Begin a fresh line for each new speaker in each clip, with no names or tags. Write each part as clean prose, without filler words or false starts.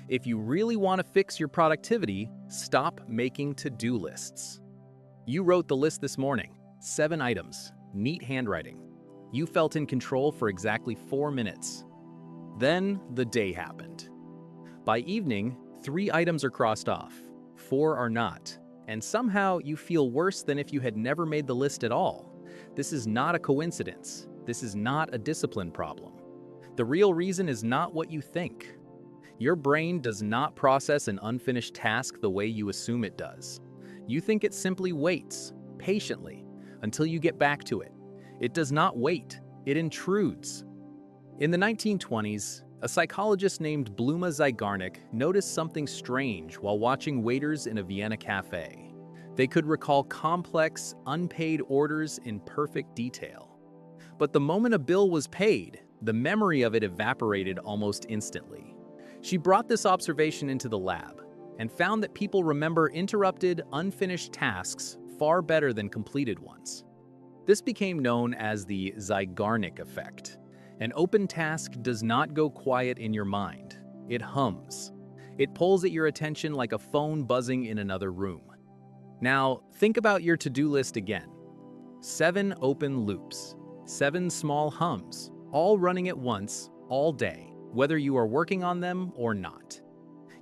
If you really want to fix your productivity, stop making to-do lists. You wrote the list this morning, 7 items, neat handwriting. You felt in control for exactly 4 minutes. Then the day happened. By evening, 3 items are crossed off, 4 are not, and somehow you feel worse than if you had never made the list at all. This is not a coincidence. This is not a discipline problem. The real reason is not what you think. Your brain does not process an unfinished task the way you assume it does. You think it simply waits, patiently, until you get back to it. It does not wait, it intrudes. In the 1920s, a psychologist named Bluma Zeigarnik noticed something strange while watching waiters in a Vienna cafe. They could recall complex, unpaid orders in perfect detail. But the moment a bill was paid, the memory of it evaporated almost instantly. She brought this observation into the lab and found that people remember interrupted, unfinished tasks far better than completed ones. This became known as the Zeigarnik effect. An open task does not go quiet in your mind. It hums. It pulls at your attention like a phone buzzing in another room. Now, think about your to-do list again. 7 open loops, 7 small hums, all running at once, all day, whether you are working on them or not.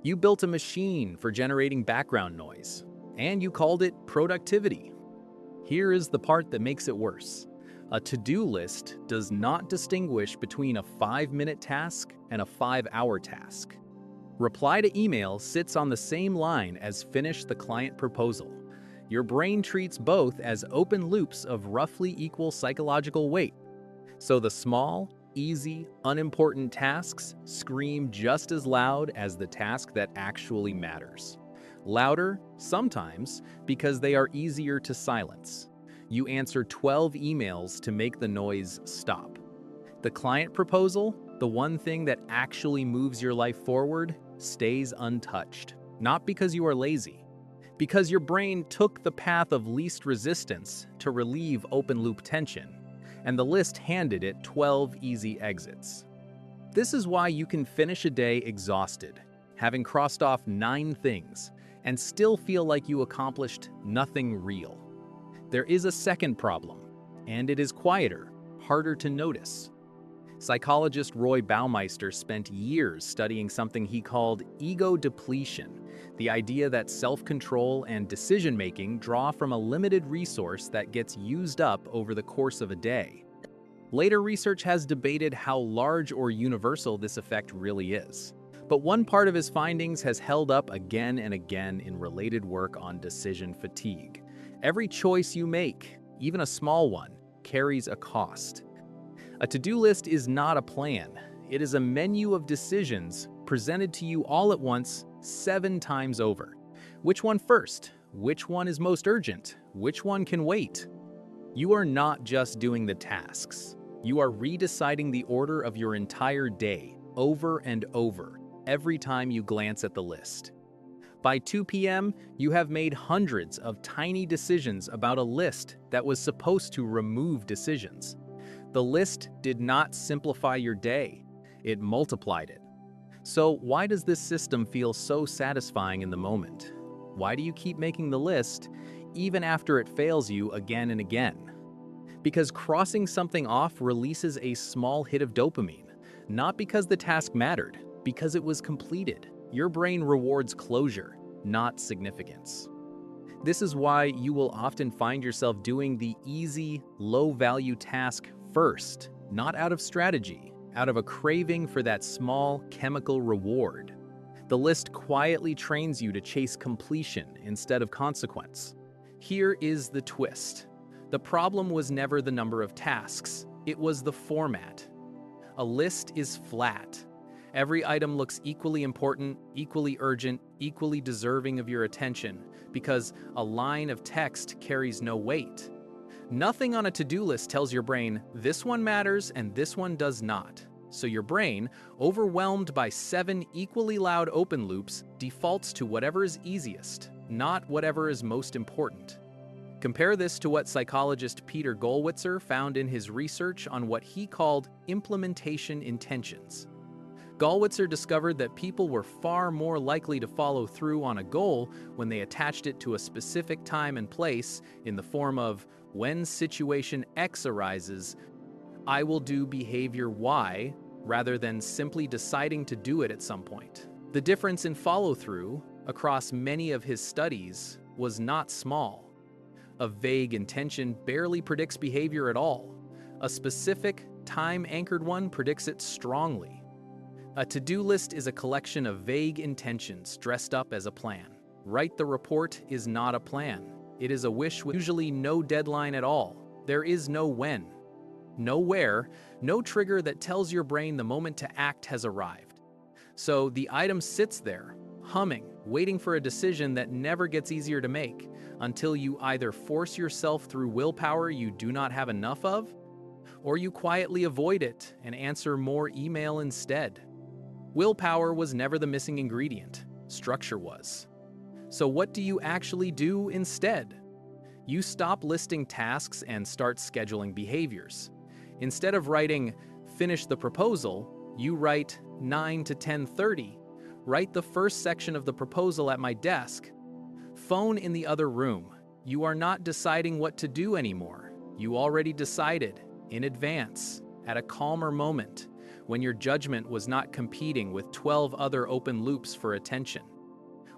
You built a machine for generating background noise, and you called it productivity. Here is the part that makes it worse. A to-do list does not distinguish between a 5-minute task and a 5-hour task. Reply to email sits on the same line as finish the client proposal. Your brain treats both as open loops of roughly equal psychological weight. So the small, easy, unimportant tasks scream just as loud as the task that actually matters. Louder, sometimes, because they are easier to silence. You answer 12 emails to make the noise stop. The client proposal, the one thing that actually moves your life forward, stays untouched. Not because you are lazy, because your brain took the path of least resistance to relieve open-loop tension, and the list handed it 12 easy exits. This is why you can finish a day exhausted, having crossed off 9 things, and still feel like you accomplished nothing real. There is a second problem, and it is quieter, harder to notice. Psychologist Roy Baumeister spent years studying something he called ego depletion, the idea that self-control and decision-making draw from a limited resource that gets used up over the course of a day. Later research has debated how large or universal this effect really is. But one part of his findings has held up again and again in related work on decision fatigue. Every choice you make, even a small one, carries a cost. A to-do list is not a plan. It is a menu of decisions presented to you all at once 7 times over. Which one first? Which one is most urgent? Which one can wait? You are not just doing the tasks. You are redeciding the order of your entire day over and over every time you glance at the list. By 2 p.m., you have made hundreds of tiny decisions about a list that was supposed to remove decisions. The list did not simplify your day, it multiplied it. So why does this system feel so satisfying in the moment? Why do you keep making the list, even after it fails you again and again? Because crossing something off releases a small hit of dopamine, not because the task mattered, because it was completed. Your brain rewards closure, not significance. This is why you will often find yourself doing the easy, low-value task first, not out of strategy, out of a craving for that small chemical reward. The list quietly trains you to chase completion instead of consequence. Here is the twist. The problem was never the number of tasks, it was the format. A list is flat. Every item looks equally important, equally urgent, equally deserving of your attention, because a line of text carries no weight. Nothing on a to-do list tells your brain, this one matters and this one does not. So your brain, overwhelmed by 7 equally loud open loops, defaults to whatever is easiest, not whatever is most important. Compare this to what psychologist Peter Gollwitzer found in his research on what he called implementation intentions. Gallwitzer discovered that people were far more likely to follow through on a goal when they attached it to a specific time and place in the form of, when situation X arises, I will do behavior Y, rather than simply deciding to do it at some point. The difference in follow-through across many of his studies was not small. A vague intention barely predicts behavior at all. A specific, time-anchored one predicts it strongly. A to-do list is a collection of vague intentions dressed up as a plan. Write the report is not a plan. It is a wish with usually no deadline at all. There is no when, no where, no trigger that tells your brain the moment to act has arrived. So the item sits there, humming, waiting for a decision that never gets easier to make, until you either force yourself through willpower you do not have enough of, or you quietly avoid it and answer more email instead. Willpower was never the missing ingredient. Structure was. So what do you actually do instead? You stop listing tasks and start scheduling behaviors. Instead of writing, finish the proposal, you write 9 to 10:30. Write the first section of the proposal at my desk. Phone in the other room. You are not deciding what to do anymore. You already decided, in advance, at a calmer moment, when your judgment was not competing with 12 other open loops for attention.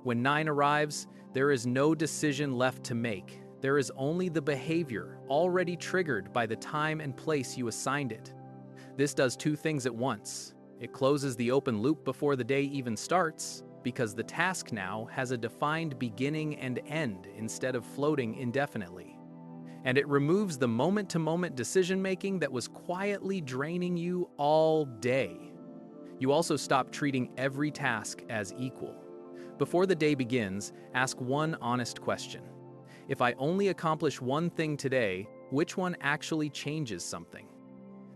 When 9 arrives, there is no decision left to make. There is only the behavior already triggered by the time and place you assigned it. This does two things at once. It closes the open loop before the day even starts, because the task now has a defined beginning and end instead of floating indefinitely. And it removes the moment-to-moment decision-making that was quietly draining you all day. You also stop treating every task as equal. Before the day begins, ask one honest question. If I only accomplish one thing today, which one actually changes something?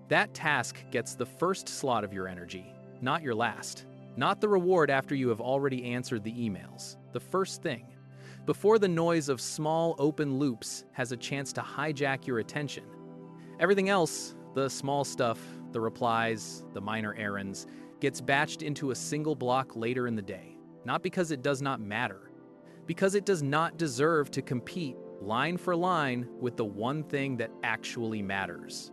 That task gets the first slot of your energy, not your last. Not the reward after you have already answered the emails. The first thing. Before the noise of small open loops has a chance to hijack your attention. Everything else, the small stuff, the replies, the minor errands, gets batched into a single block later in the day. Not because it does not matter, because it does not deserve to compete line for line with the one thing that actually matters.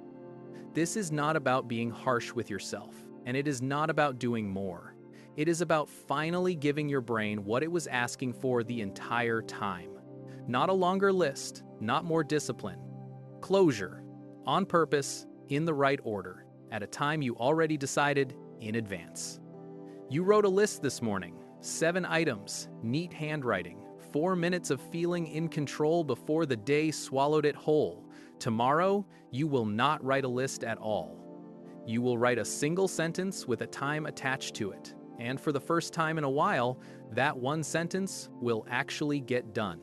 This is not about being harsh with yourself, and it is not about doing more. It is about finally giving your brain what it was asking for the entire time. Not a longer list, not more discipline. Closure, on purpose, in the right order, at a time you already decided in advance. You wrote a list this morning, 7 items, neat handwriting, 4 minutes of feeling in control before the day swallowed it whole. Tomorrow, you will not write a list at all. You will write a single sentence with a time attached to it. And for the first time in a while, that one sentence will actually get done.